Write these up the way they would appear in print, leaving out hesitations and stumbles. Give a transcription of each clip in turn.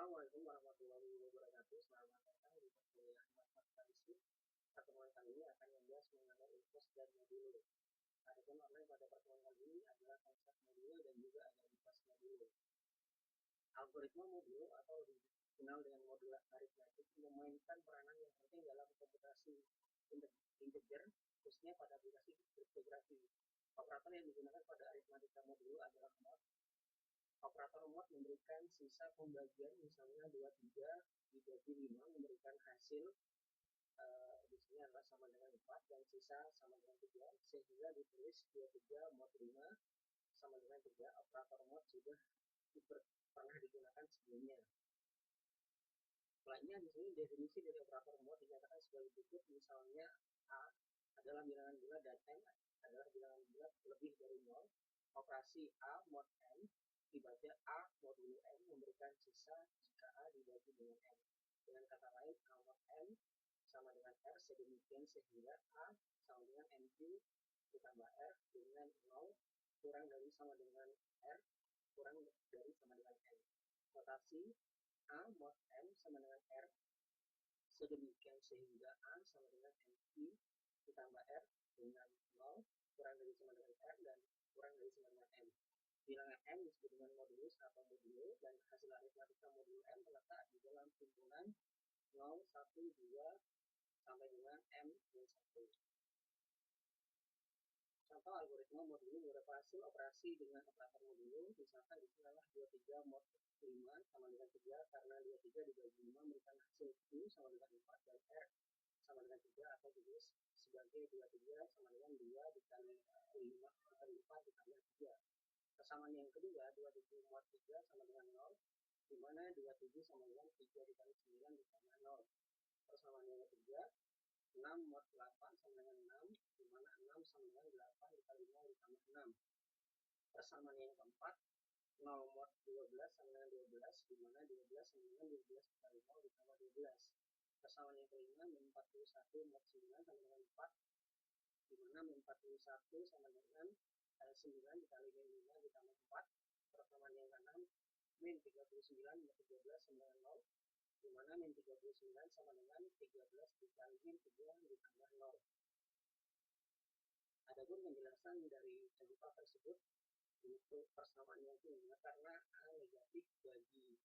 Assalamualaikum warahmatullahi wabarakatuh. Selamat datang di perkuliahan Matematika. Pertemuan kali ini akan membahas mengenai impos dan modulo. Adapun online pada pertemuan kali ini adalah konsep modulo dan juga ada impos modulo. Algoritma modulo atau dikenal dengan modular aritmatik memainkan peranan yang penting dalam komputasi integer, khususnya pada aplikasi kriptografi. Operator yang digunakan pada aritmatika modulo adalah mod. Operator mod memberikan sisa pembagian, misalnya 23 dibagi 5 memberikan hasil di sini adalah sama dengan 4 dan sisa sama dengan 3, sehingga ditulis 23 mod 5 sama dengan 3. Operator mod sudah pernah digunakan sebelumnya. Selanjutnya di sini definisi dari operator mod dinyatakan sebagai berikut, misalnya A adalah bilangan bulat dan M adalah bilangan bulat lebih dari 0. Operasi A mod M dibaca A modulo M memberikan sisa jika A dibagi dengan M. Dengan kata lain, A mod M sama dengan R sedemikian sehingga A sama dengan MQ ditambah R dengan 0 kurang dari sama dengan R kurang dari sama dengan M. Notasi A mod M sama dengan R sedemikian sehingga A sama dengan MQ ditambah R dengan 0 kurang dari sama dengan R dan kurang dari sama dengan M. Bilangan M disebut dengan modulus atau modulo dan hasil aritmatika modulo M terletak di dalam kumpulan 0, 1, 2 sampai dengan M dan 1. Contoh algoritma modulo beberapa hasil operasi dengan operator modulo, misalkan di sini adalah 23 mod 5 sama dengan 3 karena 23 dibagi 5 memberikan hasil Q sama dengan 4 dan R sama dengan 3 atau ditulis sebagai 23 sama dengan 2 dikali 5 dikali 4 ditambah 3. Persamaan yang kedua 27 mod 3 sama dengan 0, di mana 27 sama dengan 3 dikali 9 ditambah 0. Persamaan yang ketiga 6 mod 8 sama dengan 6, di mana 6 sama dengan 8 dikali 0 ditambah 6. Persamaan yang keempat 0 mod 12 sama dengan 12, di mana 12 sama dengan 12 dikali 0 ditambah 12. Persamaan yang kelima min 41 mod 9 sama dengan 4, di mana min 41 sama dengan 9 dikali min 5 ditambah 4. Persamaan yang keenam min 39 mod 13 sama dengan 0, di mana min 39 sama dengan 13 dikali min 3 ditambah 0. Adapun penjelasan dari contoh tersebut untuk persamaan yang kelima, karena A negatif bagi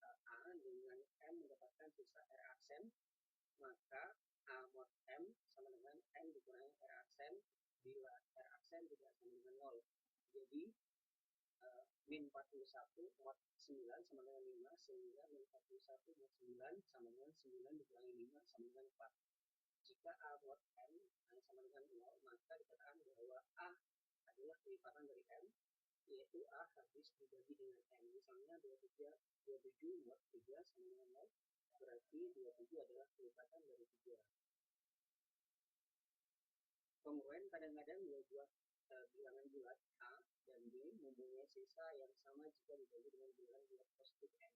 A dengan M mendapatkan sisa R aksen, maka A mod M sama dengan M dikurangi R aksen bila R aksen tidak sama dengan 0. Jadi min 41 mod 9 sama dengan 5, sehingga min 41 mod 9 sama dengan 9 dikurangi 5 sama dengan 4. Jika A mod M sama dengan 0, maka dikatakan bahwa A adalah kelipatan dari M, yaitu A habis dibagi dengan M. Misalnya 27 mod 3 sama dengan 0, berarti 27 adalah kelipatan dari 3. Kongruen kadang-kadang dua buah bilangan bulat A dan B mempunyai sisa yang sama jika dibagi dengan bilangan bulat positif M.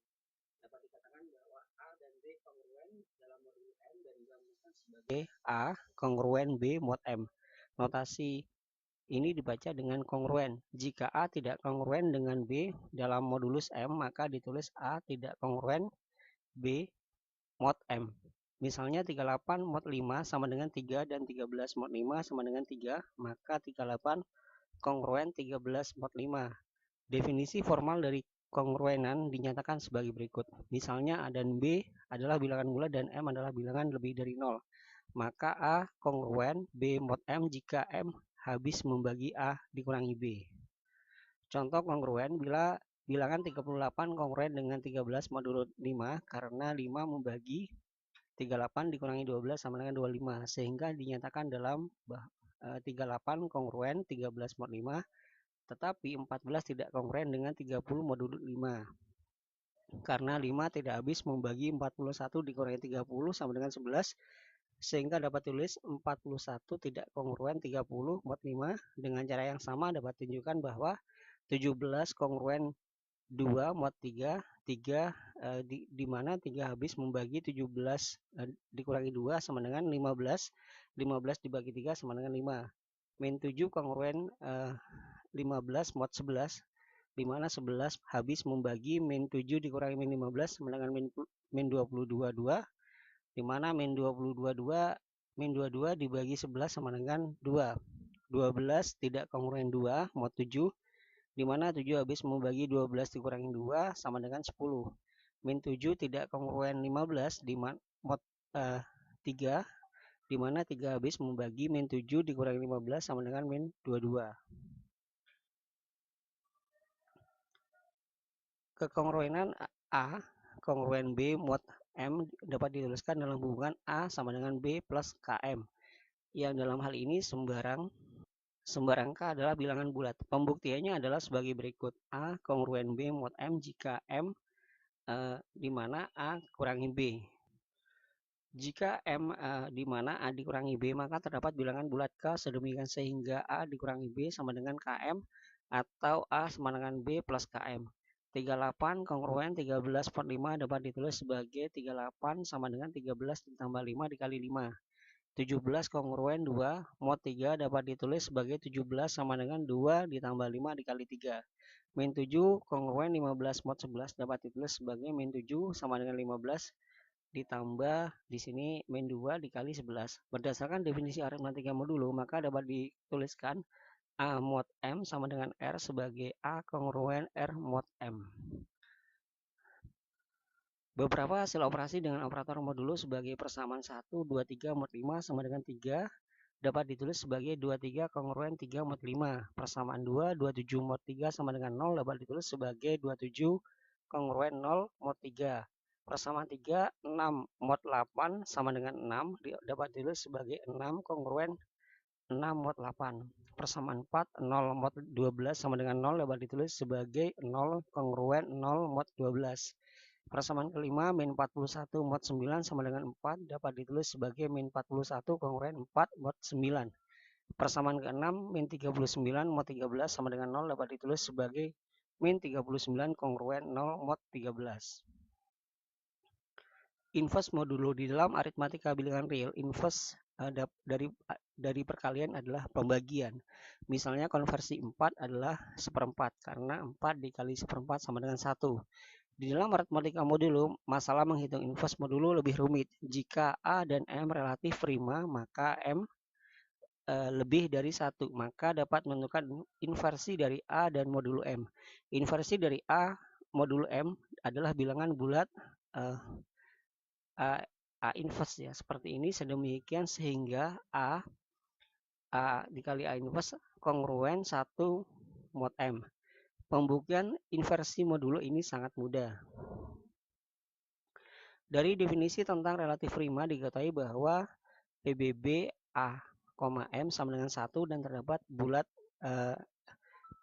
Dapat dikatakan bahwa A dan B kongruen dalam modulo M dan digambarkan sebagai A kongruen B mod M. Notasi ini dibaca dengan kongruen. Jika A tidak kongruen dengan B dalam modulus M, maka ditulis A tidak kongruen B mod M. Misalnya 38 mod 5 sama dengan 3 dan 13 mod 5 sama dengan 3, maka 38 kongruen 13 mod 5. Definisi formal dari kongruenan dinyatakan sebagai berikut. Misalnya A dan B adalah bilangan bulat dan M adalah bilangan lebih dari 0. Maka A kongruen B mod M jika M habis membagi A dikurangi B. Contoh kongruen bila bilangan 38 kongruen dengan 13 modulo 5 karena 5 membagi 38 dikurangi 12 sama dengan 25, sehingga dinyatakan dalam 38 kongruen 13 mod 5, tetapi 14 tidak kongruen dengan 30 modulo 5. Karena 5 tidak habis membagi 41 dikurangi 30 sama dengan 11, sehingga dapat tulis 41 tidak kongruen 30 mod 5. Dengan cara yang sama dapat tunjukkan bahwa 17 kongruen 2 mod 3, di mana 3 habis membagi 17 dikurangi 2 sama dengan 15, 15 dibagi 3 sama dengan 5. Min 7 kongruen 15 mod 11, di mana 11 habis membagi min 7 dikurangi min 15 sama dengan min 22,2, di mana min 22 dibagi 11 sama dengan 2. 12 tidak kongruen 2, mod 7, di mana 7 habis membagi 12 dikurangi 2 sama dengan 10. Min 7 tidak kongruen 15, di mana mod 3, di mana 3 habis membagi min 7 dikurangi 15 sama dengan min 22. Kekongruenan A, kongruen B mod M dapat dituliskan dalam hubungan A sama dengan B plus KM, yang dalam hal ini sembarang K adalah bilangan bulat. Pembuktiannya adalah sebagai berikut. A kongruen B mod M jika M di mana A kurangi B. Jika M di mana A dikurangi B, maka terdapat bilangan bulat K sedemikian sehingga A dikurangi B sama dengan KM atau A sama dengan B plus KM. 38 kongruen 13 per 5 dapat ditulis sebagai 38 sama dengan 13 ditambah 5 dikali 5. 17 kongruen 2 mod 3 dapat ditulis sebagai 17 sama dengan 2 ditambah 5 dikali 3. Min 7 kongruen 15 mod 11 dapat ditulis sebagai min 7 sama dengan 15 ditambah di sini min 2 dikali 11. Berdasarkan definisi aritmatika modulo, maka dapat dituliskan A mod M sama dengan R sebagai A kongruen R mod M. Beberapa hasil operasi dengan operator modulo sebagai persamaan 1, 2, 3 mod 5 sama dengan 3 dapat ditulis sebagai 23 kongruen 3 mod 5. Persamaan 2, 27 mod 3 sama dengan 0 dapat ditulis sebagai 27 kongruen 0 mod 3. Persamaan 3, 6 mod 8 sama dengan 6 dapat ditulis sebagai 6 kongruen 6 mod 8. Persamaan 4, 0 mod 12 sama dengan 0 dapat ditulis sebagai 0 kongruen 0 mod 12. Persamaan kelima, min 41 mod 9 sama dengan 4 dapat ditulis sebagai min 41 kongruen 4 mod 9. Persamaan keenam, min 39 mod 13 sama dengan 0 dapat ditulis sebagai min 39 kongruen 0 mod 13. Inverse modulo di dalam aritmatika bilangan real, inverse dari perkalian adalah pembagian. Misalnya konversi 4 adalah seperempat, karena 4 dikali seperempat sama dengan 1. Di dalam aritmatika modulo, masalah menghitung inverse modulo lebih rumit. Jika A dan M relatif prima, maka M lebih dari 1, maka dapat menentukan inversi dari A dan modulo M. Inversi dari A modulo M adalah bilangan bulat A inverse ya, seperti ini sedemikian sehingga A dikali A inverse kongruen 1 mod M. Pembuktian inversi modulo ini sangat mudah. Dari definisi tentang relatif prima diketahui bahwa PBB A, M sama dengan 1 dan terdapat bulat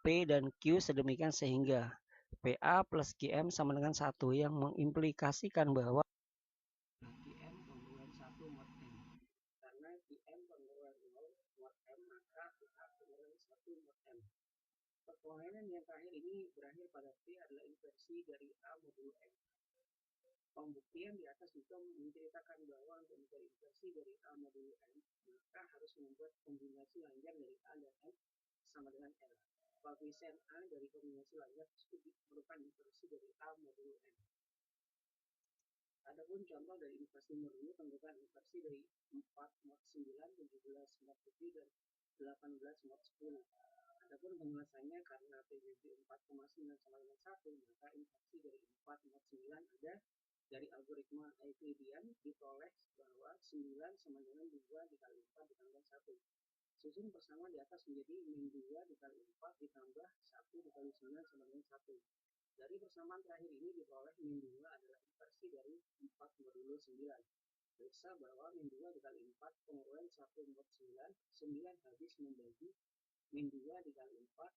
P dan Q sedemikian sehingga PA plus GM sama dengan 1 yang mengimplikasikan bahwa GM kongruen 1 mod M. Karena GM kongruen 0 mod M, maka PA kongruen 1 mod M. Perkongruenan yang terakhir ini berakhir pada P adalah inversi dari A modulo M. Pembuktian di atas juga menceritakan bahwa untuk mencari inversi dari A modulo M, maka harus membuat kombinasi lanjar dari A dan M sama dengan L. Koefisien A dari kombinasi lanjar tersebut merupakan inversi dari A modulo M. Adapun contoh dari inversi modulo, tentukan inversi dari 4 mod 9, 17 mod 7, dan 18 mod 10. Adapun penjelasannya karena PBB 4,9 sama dengan 1, maka inversi dari 4 mod 9 ada dari algoritma Euclidean diperoleh bahwa 9 sama dengan 2 dikali 4 ditambah 1. Susun bersama di atas menjadi min 2 dikali 4 ditambah 1 dikali 9 sama dengan 1. Dari persamaan terakhir ini diperoleh min 2 adalah inversi dari 4 modulo 9. Periksa bahwa min 2 dikali 4 kongruen 1 mod 9, 9 habis membagi min 2 dikali 4,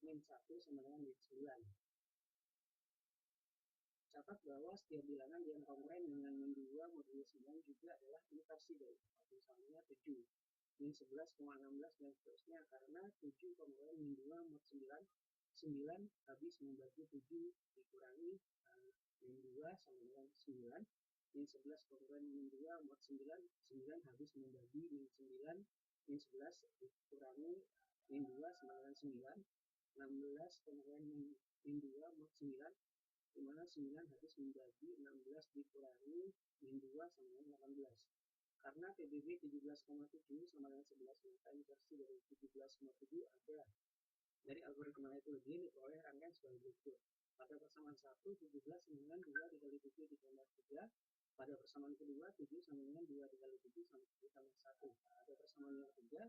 min 1 sama dengan min 9. Catat bahwa setiap bilangan yang kongruen dengan min 2 modulo 9 juga adalah inversi dari 4, misalnya 7, min 11,16 dan seterusnya, karena 7 kongruen min 2 mod 9, 9 habis membagi 7 dikurangi min 2 sama dengan 9, min 11 kongruen min 2 mod 9, 9 habis membagi min 9, min 11 dikurangi min 2 sama dengan 9, 16 penguraian min 2 mod 9, di mana 9 harus membagi 16 dikurangi min 2 sama dengan 18. Karena PBB 17,7 sama dengan 11, maka inversi dari 17,7 ada. Dari algoritma metodologi diperoleh rangkaian sebagai berikut. Pada persamaan 1, 17 sama dengan 2 dikali 7 ditambah 3. Pada persamaan kedua, 7 sama dengan 2 dikali 7 sama 7 tambah 1. Pada persamaan yang ketiga,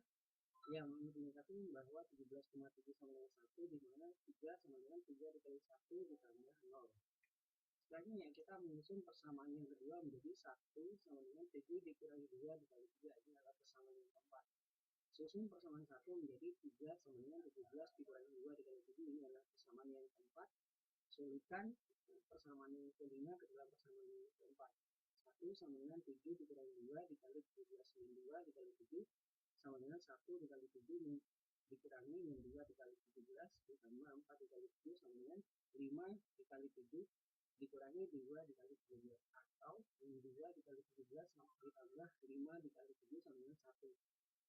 yang dinyatakan bahwa 17,7 sama dengan 1, di mana 3 sama dengan 3 dikali 1 ditambah 0. Selanjutnya kita menyusun persamaan yang kedua menjadi 1 sama dengan 7 dikurangi 2 dikali 3. Ini adalah persamaan yang keempat. Susun persamaan 1 menjadi 3 sama dengan 17 dikurangi 2 dikali 7. Ini adalah persamaan yang keempat. Sulitkan persamaan yang kelima ke dalam persamaan yang keempat. 1 sama dengan 7 dikurangi 2 dikali 17 min 2 dikali 7 sama dengan 1 dikali 7 dikurangi min 2 dikali 17 ditambah 4 dikali 7 sama dengan 5 dikali 7 dikurangi 2 dikali 17, atau min 2 dikali 17 ditambah 5 dikali 7 sama dengan 1.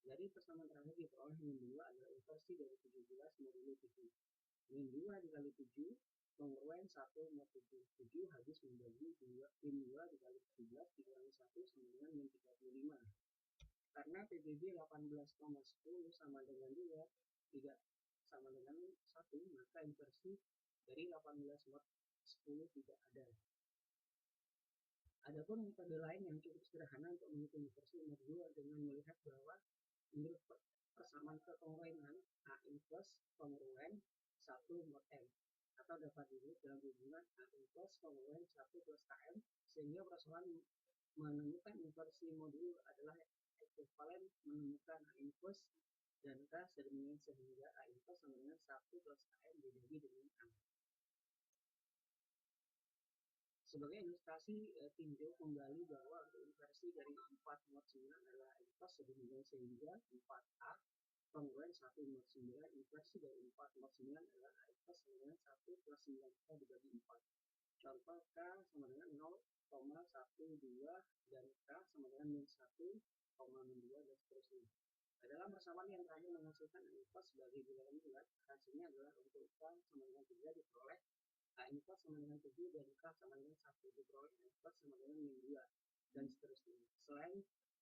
Jadi persamaan terakhir diperoleh min 2 adalah inversi dari 17 modulo 7. Min 2 dikali 7 kongruen 1 mod 7. 7 habis membagi min 2 dikali 17 dikurangi 1 sama dengan min 35. Karena PBB 18,10 sama dengan 2 tidak sama dengan 1, maka inversi dari 18 mod 10 tidak ada. Adapun metode lain yang cukup sederhana untuk menghitung inversi mod 2 dengan melihat bahwa menurut persamaan kekongruen A inverse kongruen 1 mod M, atau dapat dilihat dalam hubungan A inverse kongruen 1 plus KM, sehingga persoalan menemukan inversi modul adalah ekuivalen menemukan A inverse dan K sedemikian sehingga A inverse sama dengan 1 plus KM dibagi dengan A. Sebagai ilustrasi, tinjau kembali bahwa untuk inversi dari 4 mod 9 adalah inverse sedemikian sehingga 4A kongruen 1 mod 9, inversi dari 4 mod 9 adalah A inverse sama dengan 1 plus 9K dibagi 4. Contoh K sama dengan 0,12 dan K sama dengan min 1, min 2 dan seterusnya. Dalam persamaan yang terakhir menghasilkan A inverse sebagai bilangan bulat, hasilnya adalah untuk K sama dengan 3 diperoleh A inverse sama dengan 7 dan K sama dengan 1 diperoleh A inverse sama dengan min 2 dan seterusnya. Selain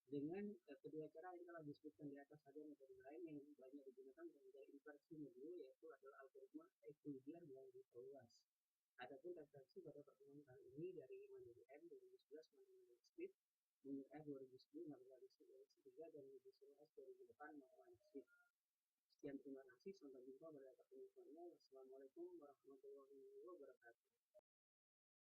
dengan kedua cara yang telah disebutkan di atas, ada metode lain yang banyak digunakan untuk mencari inversi modul, yaitu adalah algoritma Euclidean yang diperluas. Adapun referensi pada pertemuan kali ini dari Mandiri M 2011 Matematik Street, Munir R 2010 Matematik Street 3, dan Yudhistira S 2008 Matematik Street. Sekian, terima kasih, sampai jumpa pada pertemuan selanjutnya. Wassalamualaikum warahmatullahi wabarakatuh.